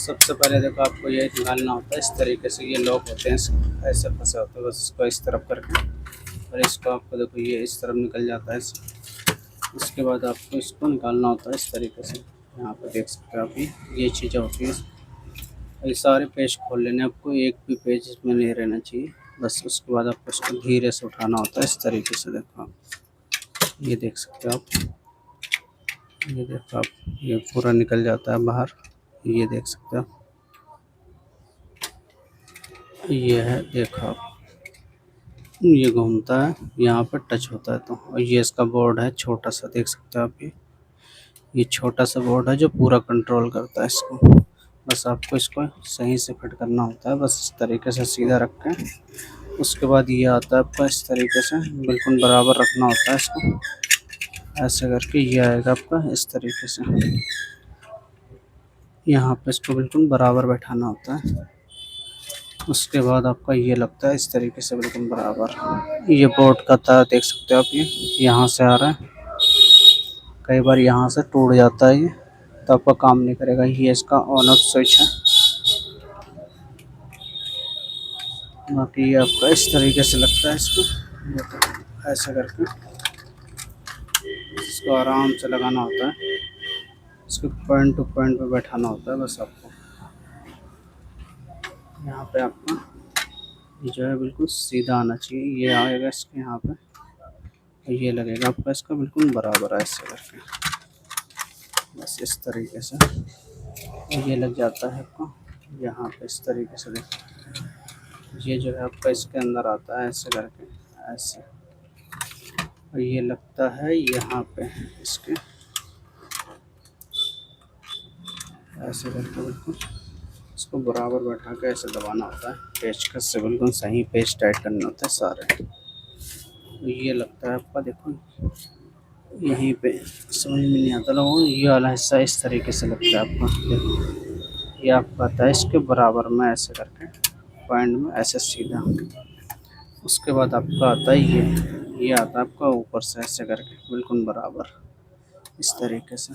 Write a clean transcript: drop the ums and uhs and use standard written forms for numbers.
सबसे पहले देखो आपको ये निकालना होता है इस तरीके से, ये लॉक होते हैं ऐसे फंसे होते हैं, बस इसको इस तरफ करके और इसको आपको देखो ये इस तरफ निकल जाता है उसके बाद आपको इसको निकालना होता है इस तरीके से। यहाँ पर देख सकते हो आप, ये चीज़ें होती हैं। ये सारे पेज खोल लेने, आपको एक भी पेज इसमें नहीं रहना चाहिए। बस उसके बाद आपको इसको धीरे से उठाना होता है इस तरीके से। देखो आप, ये देख सकते हो आप, ये देखो आप, ये पूरा निकल जाता है बाहर। ये देख सकते हो, ये है, देखो आप, ये घूमता है, यहाँ पर टच होता है तो। और ये इसका बोर्ड है छोटा सा, देख सकते हो आप, ये छोटा सा बोर्ड है जो पूरा कंट्रोल करता है इसको। बस आपको इसको सही से फिट करना होता है, बस इस तरीके से सीधा रख के। उसके बाद ये आता है आपका इस तरीके से, बिल्कुल बराबर रखना होता है इसको, ऐसे करके ये आएगा आपका इस तरीके से। यहाँ पे इसको बिल्कुल बराबर बैठाना होता है। उसके बाद आपका ये लगता है इस तरीके से बिल्कुल बराबर। ये बोर्ड का तार देख सकते हो आप, ये यहाँ से आ रहा है, कई बार यहाँ से टूट जाता है ये, तो आपका काम नहीं करेगा। ये इसका ऑन ऑफ स्विच है। बाकी ये आपका इस तरीके से लगता है इसको, ऐसा करके इसको आराम से लगाना होता है, इसको पॉइंट टू पॉइंट पे बैठाना होता है। बस आपको यहाँ पे आपका ये जो है बिल्कुल सीधा आना चाहिए, ये आएगा इसके यहाँ पे, ये लगेगा आपका इसका बिल्कुल बराबर है, ऐसे करके बस इस तरीके से ये लग जाता है आपको यहाँ पे इस तरीके से। देखो ये जो है आपका इसके अंदर आता है ऐसे करके, ऐसे, और ये लगता है यहाँ पे इसके, ऐसे करके बिल्कुल इसको बराबर बैठा के ऐसे दबाना होता है पेचकस से, बिल्कुल सही पेच टाइट करना होता है सारे। ये लगता है आपका, देखो यहीं पे समझ में नहीं आता लोगों, ये वाला हिस्सा इस तरीके से लगता है आपका। देखो ये आपका आता है इसके बराबर में ऐसे करके पॉइंट में ऐसे सीधा। उसके बाद आपका आता है ये आता है आपका ऊपर से ऐसे करके बिल्कुल बराबर इस तरीके से।